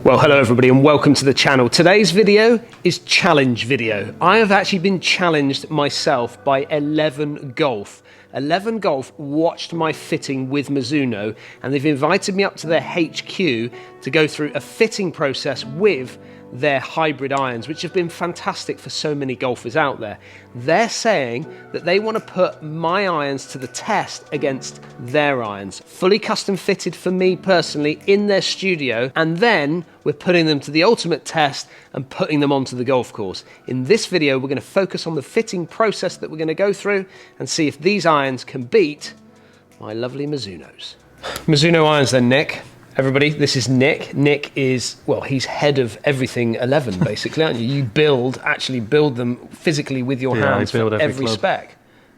Well, hello everybody and welcome to the channel. Today's video is challenge video. I have actually been challenged myself by 11 Golf. 11 Golf watched my fitting with Mizuno and they've invited me up to their HQ to go through a fitting process with their hybrid irons, which have been fantastic for so many golfers out there. They're saying that they want to put my irons to the test against their irons, fully custom fitted for me personally in their studio, and then we're putting them to the ultimate test and putting them onto the golf course. In this video, we're going to focus on the fitting process that we're going to go through and see if these irons can beat my lovely Mizunos. Mizuno irons then, Nick. Everybody, this is Nick. Nick is, well, he's head of everything 11, basically, aren't you? You actually build them physically with your hands for every spec.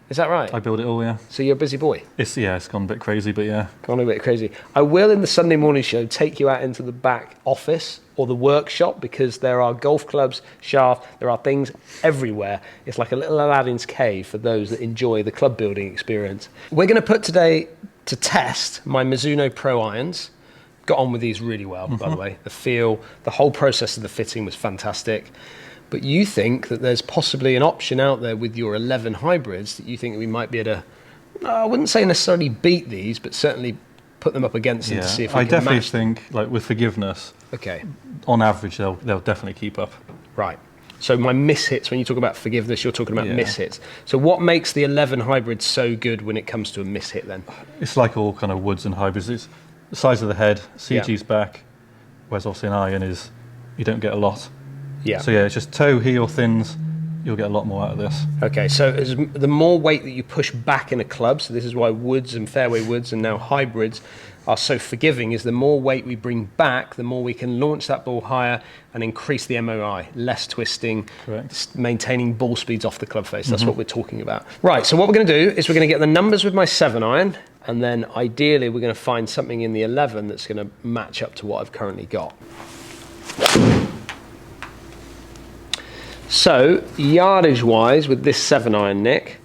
Is that right? I build it all, yeah. So you're a busy boy? It's gone a bit crazy, but yeah. Gone a bit crazy. I will, in the Sunday morning show, take you out into the back office or the workshop because there are golf clubs, shafts, there are things everywhere. It's like a little Aladdin's cave for those that enjoy the club building experience. We're going to put today to test my Mizuno Pro irons. Got on with these really well, by the way. The feel, the whole process of the fitting was fantastic. But you think that there's possibly an option out there with your 11 hybrids that you think we might be able to, I wouldn't say necessarily beat these, but certainly put them up against them to see if we can match. I definitely think, like with forgiveness, on average, they'll definitely keep up. Right. So my mishits, when you talk about forgiveness, you're talking about mishits. So what makes the 11 hybrids so good when it comes to a mishit then? It's like all kind of woods and hybrids. It's the size of the head, CG's back, whereas obviously an iron is, you don't get a lot. Yeah. So yeah, it's just toe, heel, thins, you'll get a lot more out of this. Okay, so the more weight that you push back in a club, so this is why woods and fairway woods and now hybrids are so forgiving, is the more weight we bring back, the more we can launch that ball higher and increase the MOI, less twisting, maintaining ball speeds off the club face. That's what we're talking about. Right, so what we're going to do is we're going to get the numbers with my 7 iron, and then ideally we're going to find something in the 11 that's going to match up to what I've currently got. So yardage wise with this 7 iron, Nick,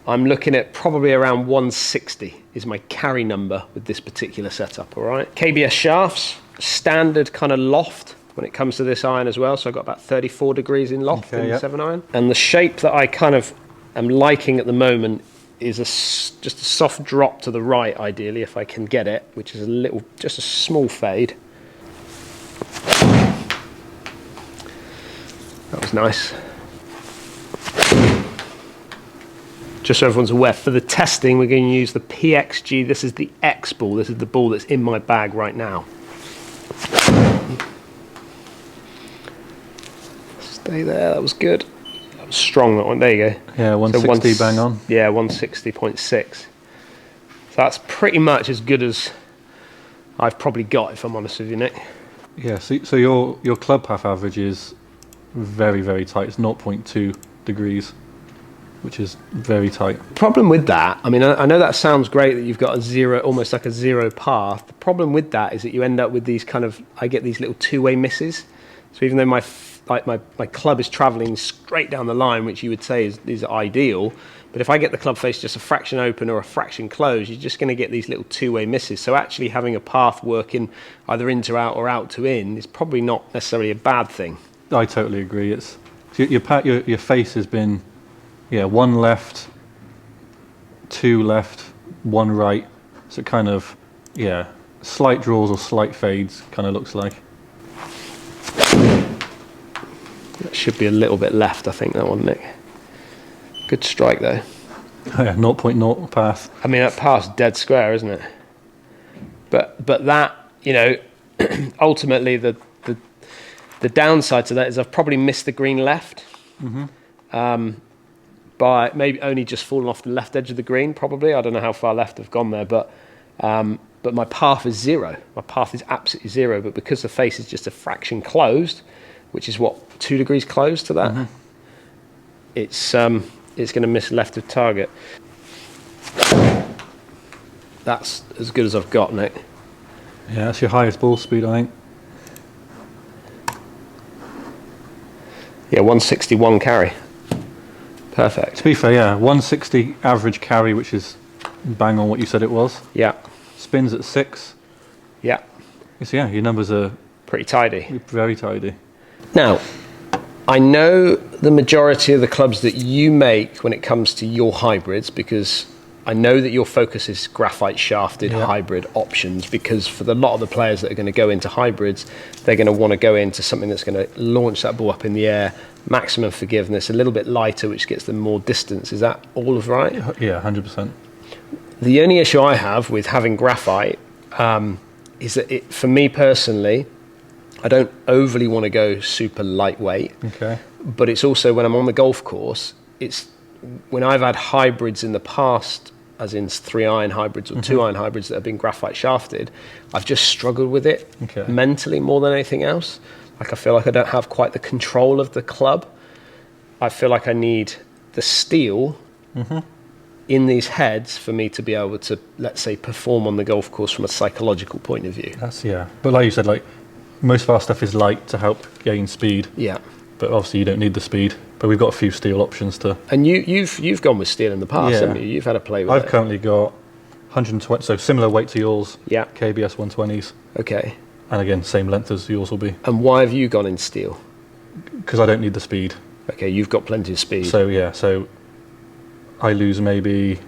I'm looking at probably around 160 is my carry number with this particular setup, all right? KBS shafts, standard kind of loft when it comes to this iron as well. So I've got about 34 degrees in loft in the 7 iron. And the shape that I kind of am liking at the moment is just a soft drop to the right, ideally, if I can get it, which is just a small fade. That was nice. Just so everyone's aware, for the testing, we're going to use the PXG. This is the X ball. This is the ball that's in my bag right now. Stay there, that was good. That was strong, that one. There you go. Yeah, 160 so bang on. Yeah, 160.6. So that's pretty much as good as I've probably got, if I'm honest with you, Nick. Yeah, so your club path average is very, very tight. It's 0.2 degrees. Which is very tight. Problem with that, I mean, I know that sounds great that you've got a zero, almost like a zero path. The problem with that is that you end up with these kind of, I get these little two-way misses. So even though my club is traveling straight down the line, which you would say is ideal, but if I get the club face just a fraction open or a fraction closed, you're just going to get these little two-way misses. So actually having a path working either in to out or out to in is probably not necessarily a bad thing. I totally agree. It's your face has been, one left, 2 left, 1 right. So it kind of, slight draws or slight fades kind of looks like. That should be a little bit left, I think, that one, Nick. Good strike, though. Oh, yeah, 0.0 path. I mean, that path's dead square, isn't it? But that, ultimately the downside to that is I've probably missed the green left. By maybe only just fallen off the left edge of the green, probably. I don't know how far left I've gone there, but my path is 0. My path is absolutely 0, but because the face is just a fraction closed, which is what, 2 degrees closed to that, it's going to miss left of target. That's as good as I've got, Nick. Yeah, that's your highest ball speed, I think. Yeah, 161 carry. Perfect. To be fair, 160 average carry, which is bang on what you said it was. Yeah. Spins at 6. Yeah. So yeah, your numbers are Pretty tidy. Very tidy. Now, I know the majority of the clubs that you make when it comes to your hybrids, because I know that your focus is graphite shafted hybrid options, because for a lot of the players that are going to go into hybrids, they're going to want to go into something that's going to launch that ball up in the air, maximum forgiveness, a little bit lighter, which gets them more distance. Is that all of right? Yeah, 100%. The only issue I have with having graphite is that for me personally, I don't overly want to go super lightweight. Okay. But it's also when I'm on the golf course, it's when I've had hybrids in the past, as in 3-iron hybrids or 2-iron hybrids that have been graphite shafted, I've just struggled with it mentally more than anything else. Like I feel like I don't have quite the control of the club. I feel like I need the steel in these heads for me to be able to, let's say, perform on the golf course from a psychological point of view. But like you said, like most of our stuff is light to help gain speed. Yeah. But obviously you don't need the speed. But we've got a few steel options to. And you've gone with steel in the past, haven't you? You've had a play with it. I've currently got 120, so similar weight to yours. Yeah. KBS 120s. Okay. And again, same length as yours will be. And why have you gone in steel? Because I don't need the speed. Okay, you've got plenty of speed. So I lose maybe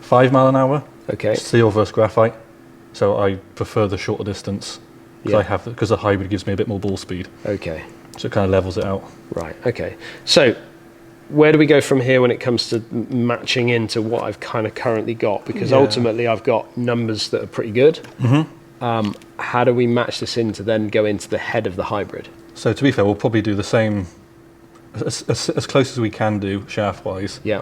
5 mile an hour. Okay. Steel versus graphite. So I prefer the shorter distance. Because the hybrid gives me a bit more ball speed. Okay. So it kind of levels it out. Right, okay. So where do we go from here when it comes to matching into what I've kind of currently got? Because ultimately I've got numbers that are pretty good. How do we match this in to then go into the head of the hybrid? So to be fair, we'll probably do the same, as close as we can do shaft-wise. Yeah.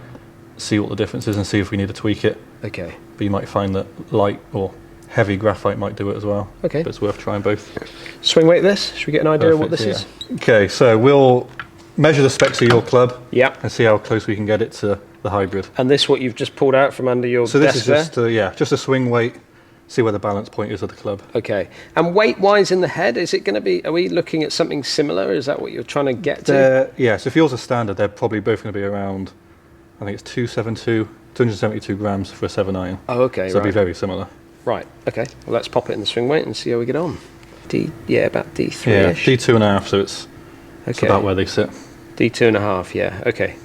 See what the difference is and see if we need to tweak it. Okay. But you might find that light or heavy graphite might do it as well. Okay. But it's worth trying both. Swing weight this? Should we get an idea of what this is? Okay, so we'll measure the specs of your club. Yeah. And see how close we can get it to the hybrid. And this what you've just pulled out from under your desk there? So this is there? just a swing weight, see where the balance point is of the club. Okay. And weight-wise in the head, is it going to be, are we looking at something similar? Is that what you're trying to get to? Yeah, so if yours are standard, they're probably both going to be around, I think it's 272 grams for a 7-iron. Oh, okay, so they'll be very similar. Right, okay. Well, let's pop it in the swing weight and see how we get on. About D3-ish? Yeah, D2.5, so it's about where they sit. D2.5, yeah, okay.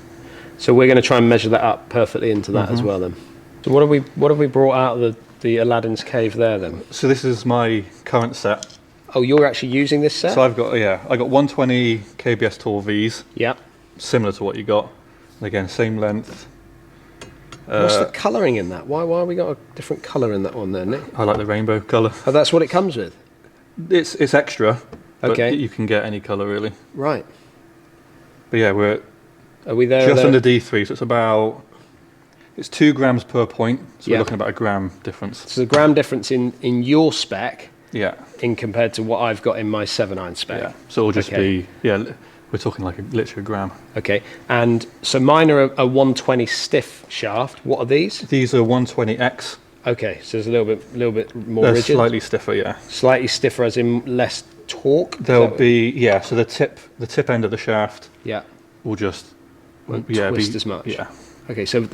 So we're going to try and measure that up perfectly into that as well then. So what have we brought out of the Aladdin's cave there then? So this is my current set. Oh, you're actually using this set? So I got 120 KBS Tour Vs. Yeah. Similar to what you got. And again, same length. What's the colouring in that? Why we got a different colour in that one then, Nick? I like the rainbow colour. Oh, that's what it comes with? It's extra, okay. But you can get any colour really. Right. But yeah, are we there? Just under D3, so it's 2 grams per point, so we're looking at about a gram difference. So the gram difference in your spec, in compared to what I've got in my 7-iron spec. Yeah, so it'll just be, we're talking like literally a gram. Okay, and so mine are a 120 stiff shaft. What are these? These are 120 X. Okay, so it's a little bit more rigid. Slightly stiffer, yeah. Slightly stiffer, as in less torque. There'll be so the tip end of the shaft. Will just twist as much. Yeah. Okay, so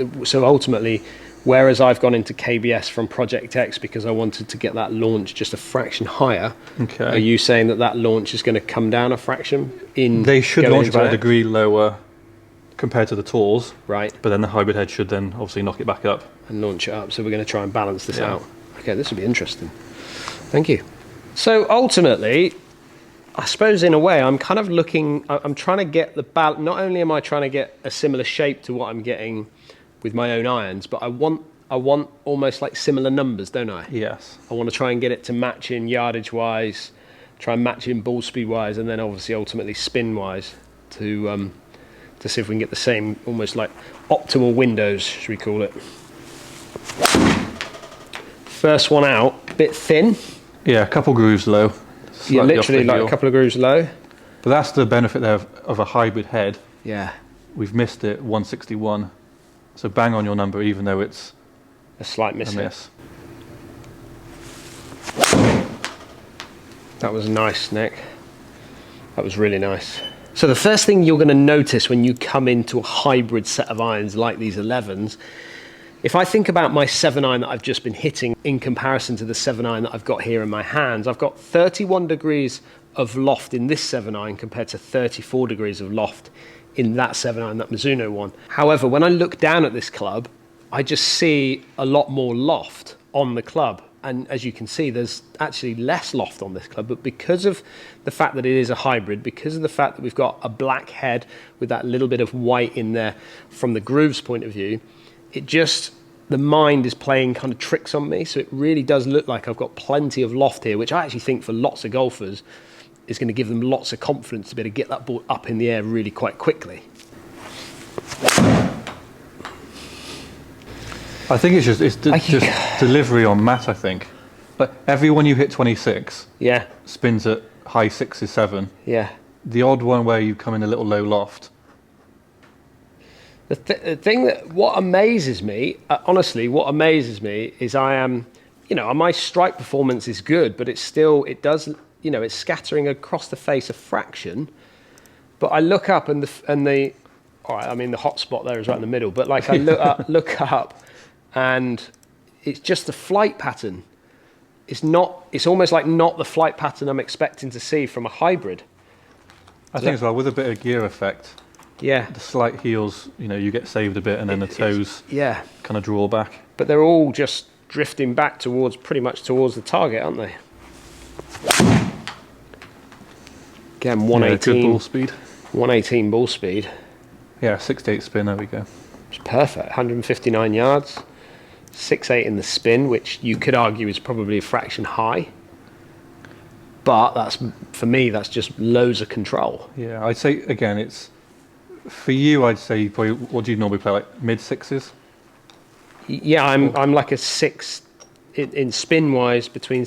ultimately, whereas I've gone into KBS from Project X because I wanted to get that launch just a fraction higher. Okay. Are you saying that launch is going to come down a fraction in? They should launch about a degree lower compared to the Tours. Right. But then the hybrid head should then obviously knock it back up. And launch it up. So we're going to try and balance this out. Okay, this will be interesting. Thank you. So ultimately, I suppose in a way, I'm kind of looking, I'm trying to get the balance. Not only am I trying to get a similar shape to what I'm getting with my own irons, but I want almost like similar numbers, don't I? Yes. I want to try and get it to match in yardage wise, try and match in ball speed wise, and then obviously ultimately spin wise to see if we can get the same, almost like optimal windows, should we call it. First one out, bit thin. Yeah, a couple grooves low. Yeah, literally like a couple of grooves low. But that's the benefit there of a hybrid head. Yeah. We've missed it 161. So bang on your number, even though it's a slight miss. That was nice, Nick. That was really nice. So the first thing you're going to notice when you come into a hybrid set of irons like these 11s If I think about my 7-iron that I've just been hitting in comparison to the 7-iron that I've got here in my hands, I've got 31 degrees of loft in this 7-iron compared to 34 degrees of loft in that 7-iron, that Mizuno one. However, when I look down at this club, I just see a lot more loft on the club. And as you can see, there's actually less loft on this club, but because of the fact that it is a hybrid, because of the fact that we've got a black head with that little bit of white in there from the grooves point of view, it just, the mind is playing kind of tricks on me. So it really does look like I've got plenty of loft here, which I actually think for lots of golfers is going to give them lots of confidence to be able to get that ball up in the air really quite quickly. I think it's just delivery on mat, I think. But everyone you hit 26 spins at high 6s, 7. Yeah. The odd one where you come in a little low loft. The thing that, what amazes me, honestly, what amazes me is I am, you know, my strike performance is good, but it's still, it does, you know, it's scattering across the face a fraction. But I look up and the all right, I mean, the hot spot there is right in the middle, but like I look up and it's just the flight pattern. It's not, it's almost like not the flight pattern I'm expecting to see from a hybrid. I think as well, with a bit of gear effect, yeah, the slight heels, you know, you get saved a bit and then the toes kind of draw back. But they're all just drifting back towards, pretty much towards the target, aren't they? Again, 118. Yeah, good ball speed. 118 ball speed. Yeah, 68 spin, there we go. It's perfect, 159 yards. 6.8 in the spin, which you could argue is probably a fraction high. But that's, for me, that's just loads of control. Yeah, I'd say, again, it's, for you, I'd say, probably, what do you normally play, like mid-6s? Yeah, I'm like a 6, in spin-wise, between,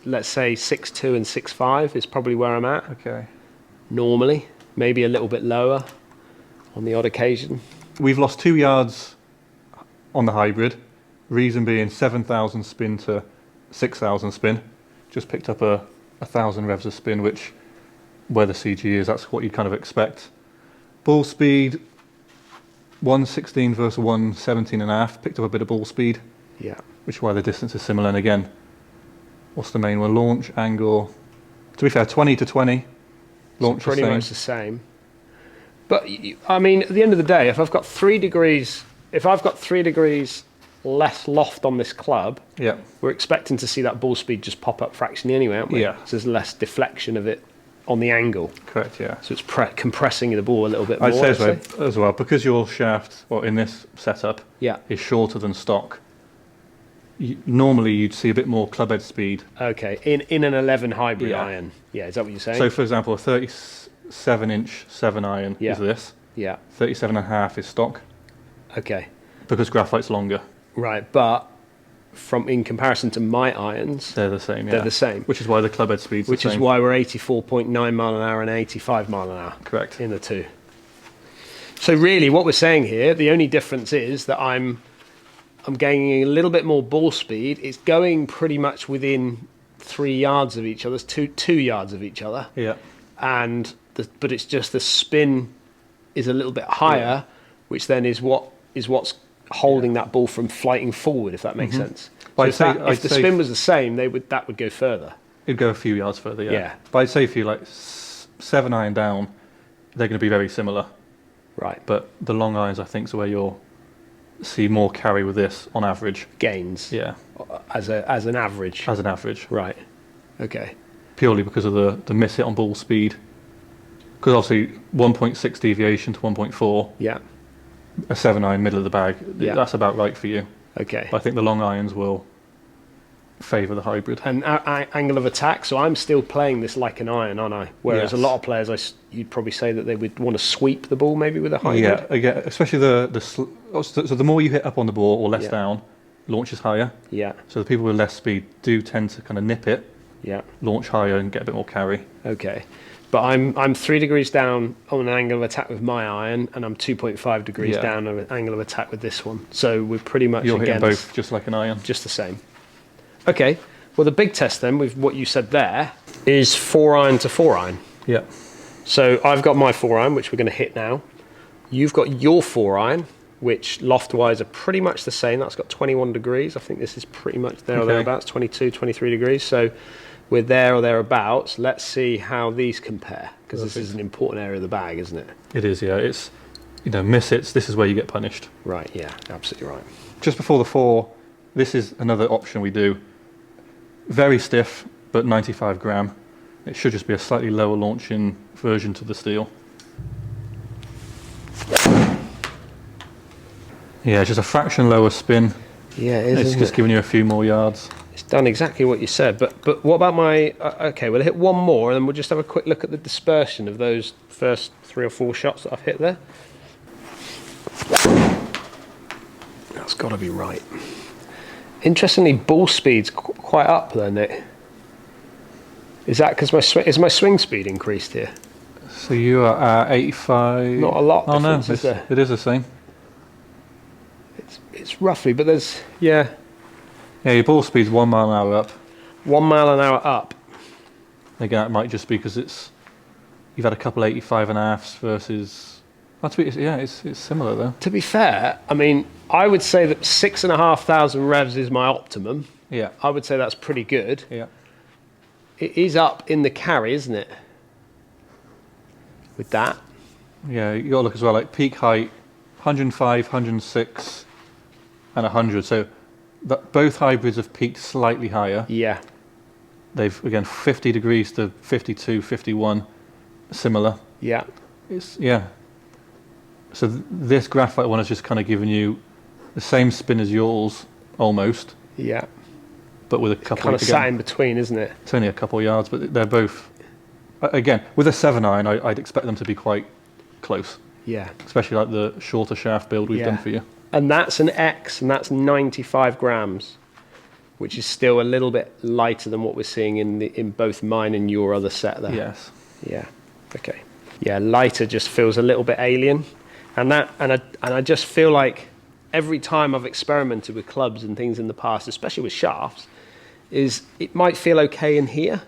let's say, 6.2 and 6.5 is probably where I'm at. Okay. Normally, maybe a little bit lower on the odd occasion. We've lost 2 yards on the hybrid. Reason being 7,000 spin to 6,000 spin. Just picked up a 1,000 revs of spin, which where the CG is, that's what you'd kind of expect. Ball speed, 116 versus 117.5. Picked up a bit of ball speed. Yeah. Which is why the distance is similar. And again, what's the main one? Launch, angle. To be fair, 20 to 20. Launch pretty much the same. But I mean, at the end of the day, if I've got 3 degrees, less loft on this club, we're expecting to see that ball speed just pop up fractionally anyway, aren't we? Yeah. So there's less deflection of it on the angle. Correct, yeah. So it's compressing the ball a little bit more. I'd say as well, because your shaft, well, in this setup, is shorter than stock, normally you'd see a bit more club head speed. Okay, in an 11 hybrid iron. Yeah, is that what you're saying? So for example, a 37-inch 7-iron is this. Yeah. 37.5 is stock. Okay. Because graphite's longer. Right, but in comparison to my irons, they're the same. Yeah. They're the same. Which is why the club head speed's the same. Which is why we're 84.9 mile an hour and 85 mile an hour. Correct. In the two. So really, what we're saying here, the only difference is that I'm gaining a little bit more ball speed. It's going pretty much within 3 yards of each other, 2 yards of each other. Yeah. And but it's just the spin is a little bit higher, which then is what's holding that ball from flighting forward, if that makes sense. So if the spin was the same, that would go further. It'd go a few yards further, yeah. But I'd say if you like 7-iron down, they're going to be very similar. Right. But the long irons, I think, is where you'll see more carry with this on average. Gains. Yeah. As an average. As an average. Right. Okay. Purely because of the miss hit on ball speed. Because obviously 1.6 deviation to 1.4. Yeah. A 7-iron middle of the bag. Yeah. That's about right for you. Okay. But I think the long irons will favour the hybrid. And angle of attack. So I'm still playing this like an iron, aren't I? Whereas a lot of players, you'd probably say that they would want to sweep the ball maybe with a hybrid. Yeah. Again, especially so the more you hit up on the ball or less down, launch is higher. Yeah. So the people with less speed do tend to kind of nip it. Yeah. Launch higher and get a bit more carry. Okay. But I'm 3 degrees down on an angle of attack with my iron, and I'm 2.5 degrees down on an angle of attack with this one. So we're pretty much You're hitting both just like an iron. Just the same. Okay. Well, the big test then, with what you said there, is 4-iron to 4-iron. Yeah. So I've got my 4-iron, which we're going to hit now. You've got your 4-iron, which loft-wise are pretty much the same. That's got 21 degrees. I think this is pretty much there or thereabouts, 22, 23 degrees. So we're there or thereabouts. Let's see how these compare, because this is an important area of the bag, isn't it? It is, yeah. It's, you know, miss hits, this is where you get punished. Right, yeah, absolutely right. Just before the 4, this is another option we do. Very stiff, but 95 gram. It should just be a slightly lower launching version to the steel. Yeah, just a fraction lower spin. Yeah, it is. It's just giving you a few more yards. It's done exactly what you said. But what about my? Okay, we'll hit one more, and then we'll just have a quick look at the dispersion of those first 3 or 4 shots that I've hit there. That's got to be right. Interestingly, ball speed's quite up there, Nick. Is that because my swing speed increased here? So you are at 85. Not a lot. Oh no, is there? it is the same. It's roughly, but there's yeah. Yeah, your ball speed's 1 mile an hour up. 1 mile an hour up. Again, it might just be because you've had a couple 85.5s versus. It's similar though. To be fair, I mean, I would say that 6,500 revs is my optimum. Yeah. I would say that's pretty good. Yeah. It is up in the carry, isn't it? With that. Yeah, you got to look as well, like peak height, 105, 106, and 100. So both hybrids have peaked slightly higher. Yeah. They've, again, 50 degrees to 52, 51, similar. Yeah. So this graphite one has just kind of given you the same spin as yours, almost. Yeah. But with a couple kind of sat in between, isn't it? It's only a couple of yards, but they're both. Again, with a 7 iron, I'd expect them to be quite close. Yeah. Especially like the shorter shaft build we've done for you. And that's an X, and that's 95 grams, which is still a little bit lighter than what we're seeing in both mine and your other set there. Yes. Yeah. Okay. Yeah, lighter just feels a little bit alien, and I just feel like every time I've experimented with clubs and things in the past, especially with shafts, is it might feel okay in here.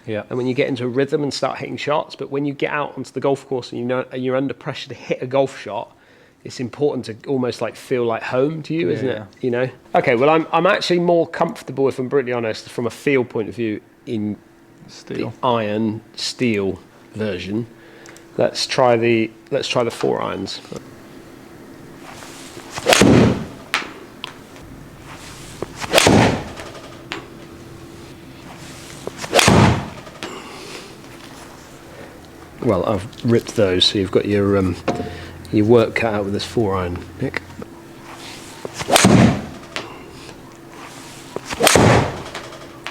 Yeah. And when you get into a rhythm and start hitting shots, but when you get out onto the golf course and you're under pressure to hit a golf shot, it's important to almost like feel like home to you, isn't it? You know. Okay. Well, I'm actually more comfortable, if I'm brutally honest, from a feel point of view, in the iron steel version. Let's try the 4 irons. Well, I've ripped those, so you've got your work cut out with this 4 iron, Nick.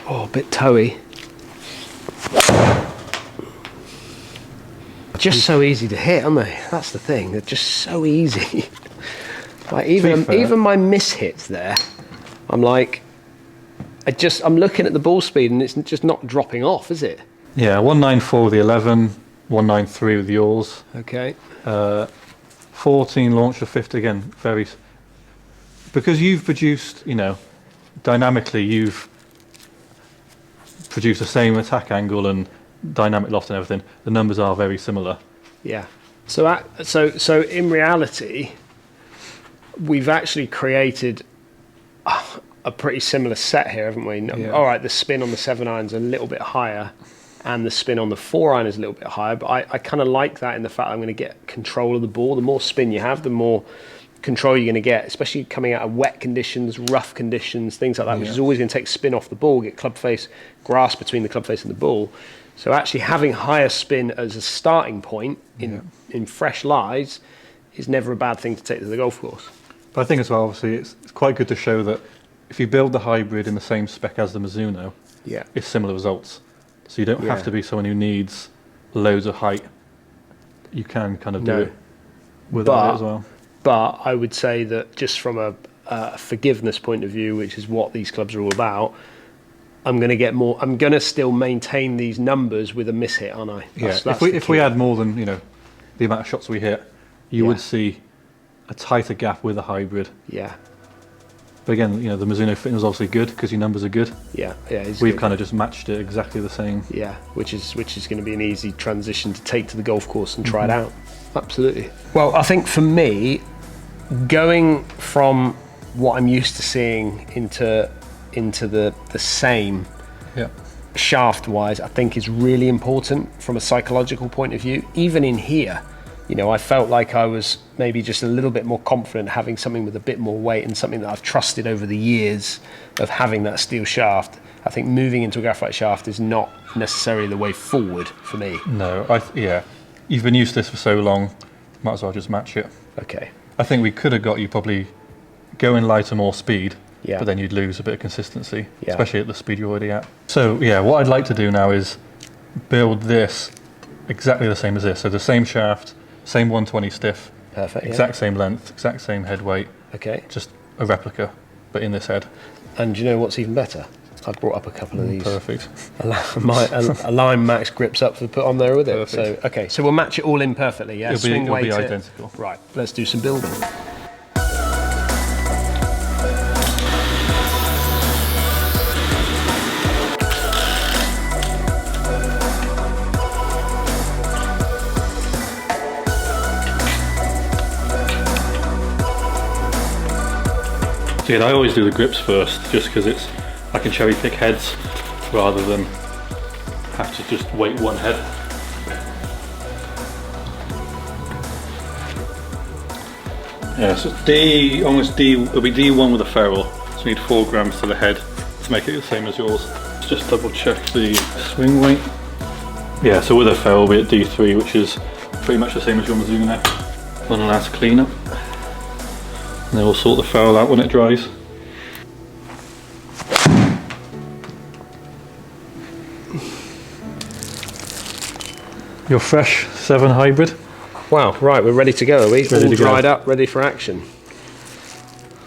Oh, a bit toey. Just so easy to hit, aren't they? That's the thing. They're just so easy. Like even my miss hits there, I'm like, I'm looking at the ball speed and it's just not dropping off, is it? Yeah, 194 with the 11. 193 with yours. Okay. 14 launch to 50 again. Because you've produced, dynamically you've produced the same attack angle and dynamic loft and everything. The numbers are very similar. Yeah. So in reality, we've actually created a pretty similar set here, haven't we? Yeah. All right, the spin on the 7 iron's a little bit higher, and the spin on the 4 iron is a little bit higher, but I kind of like that in the fact I'm going to get control of the ball. The more spin you have, the more control you're going to get, especially coming out of wet conditions, rough conditions, things like that, which is always going to take spin off the ball, get club face, grass between the club face and the ball. So actually having higher spin as a starting point in fresh lies is never a bad thing to take to the golf course. But I think as well, obviously, it's quite good to show that if you build the hybrid in the same spec as the Mizuno, it's similar results. So you don't have to be someone who needs loads of height. You can kind of do it without it as well. But I would say that just from a forgiveness point of view, which is what these clubs are all about, I'm going to get more. I'm going to still maintain these numbers with a miss hit, aren't I? That's if we had more than the amount of shots we hit, you would see a tighter gap with a hybrid. Yeah. But again, the Mizuno fitting is obviously good because your numbers are good. Yeah. We've kind of just matched it exactly the same. Yeah, which is going to be an easy transition to take to the golf course and try it out. Absolutely. Well, I think for me, going from what I'm used to seeing into the same shaft wise, I think is really important from a psychological point of view. Even in here, you know, I felt like I was maybe just a little bit more confident having something with a bit more weight and something that I've trusted over the years of having that steel shaft. I think moving into a graphite shaft is not necessarily the way forward for me. No, yeah. You've been used to this for so long, might as well just match it. Okay. I think we could have got you probably going lighter, more speed, yeah, but then you'd lose a bit of consistency, yeah, especially at the speed you're already at. So yeah, what I'd like to do now is build this exactly the same as this. So the same shaft, same 120 stiff, perfect, exact same length, exact same head weight. Okay. Just a replica, but in this head. And do you know what's even better? I've brought up a couple of these. Perfect. Align Max grips up to put on there with it. Perfect. So okay, so we'll match it all in perfectly. Yeah, it'll be identical. Right, let's do some building. So yeah, I always do the grips first, just because I can cherry pick heads rather than have to just weight one head. Yeah, so it'll be D1 with a ferrule, so we need 4 grams to the head to make it the same as yours. Let's just double check the swing weight. Yeah, so with a ferrule we'll be at D3, which is pretty much the same as your Mizuno. One last clean up. And then we'll sort the ferrule out when it dries. Your fresh 7 hybrid. Wow, right, we're ready to go, are we? Ready all to dried go. up, ready for action.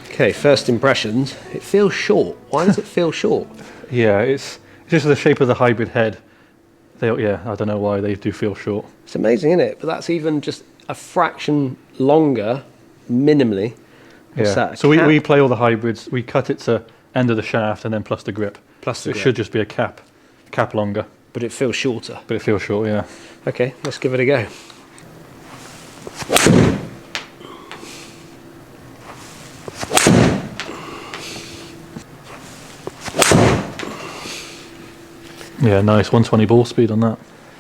Okay, first impressions. It feels short. Why does it feel short? Yeah, it's just the shape of the hybrid head. Yeah, I don't know why they do feel short. It's amazing, isn't it? But that's even just a fraction longer, minimally. What's that? So we play all the hybrids. We cut it to end of the shaft and then plus the grip. Plus the grip. It should just be a cap longer. But it feels shorter. But it feels short, yeah. Okay, let's give it a go. Yeah, nice 120 ball speed on that.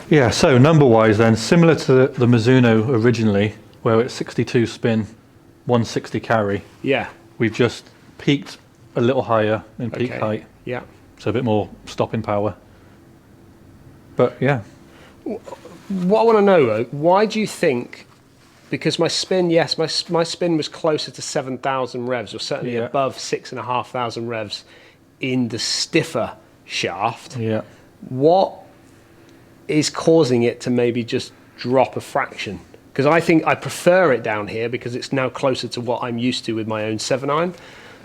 Yeah, so number wise then, similar to the Mizuno originally, where it's 62 spin, 160 carry. Yeah. We've just peaked a little higher in peak height. Yeah. So a bit more stopping power. But yeah. What I want to know though, why do you think, because my spin, yes, my spin was closer to 7,000 revs, or certainly above 6,500 revs in the stiffer shaft. Yeah. What is causing it to maybe just drop a fraction? Because I think I prefer it down here because it's now closer to what I'm used to with my own 7-iron.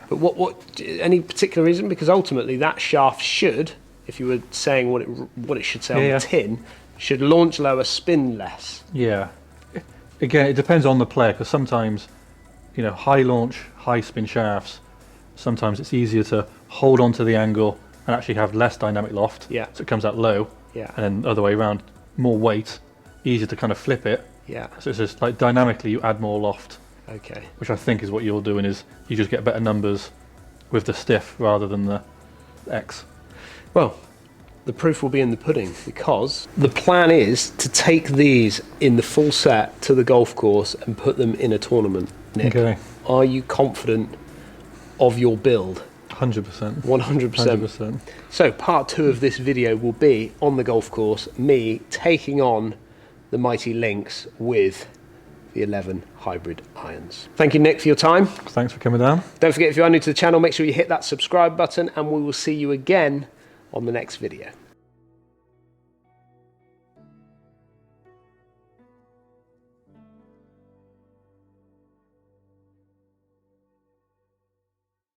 But what any particular reason? Because ultimately that shaft should, if you were saying what it should say on the tin, should launch lower, spin less. Yeah. Again, it depends on the player, because sometimes, you know, high launch, high spin shafts, sometimes it's easier to hold on to the angle and actually have less dynamic loft. Yeah. So it comes out low. Yeah. And then the other way around, more weight, easier to kind of flip it. Yeah. So it's just like dynamically you add more loft. Okay. Which I think is what you're doing, is you just get better numbers with the stiff rather than the X. Well, the proof will be in the pudding, because the plan is to take these in the full set to the golf course and put them in a tournament. Nick, are you confident of your build? 100%. 100%. So part 2 of this video will be on the golf course, me taking on the mighty Lynx with the 11 hybrid irons. Thank you, Nick, for your time. Thanks for coming down. Don't forget, if you are new to the channel, make sure you hit that subscribe button, and we will see you again on the next video.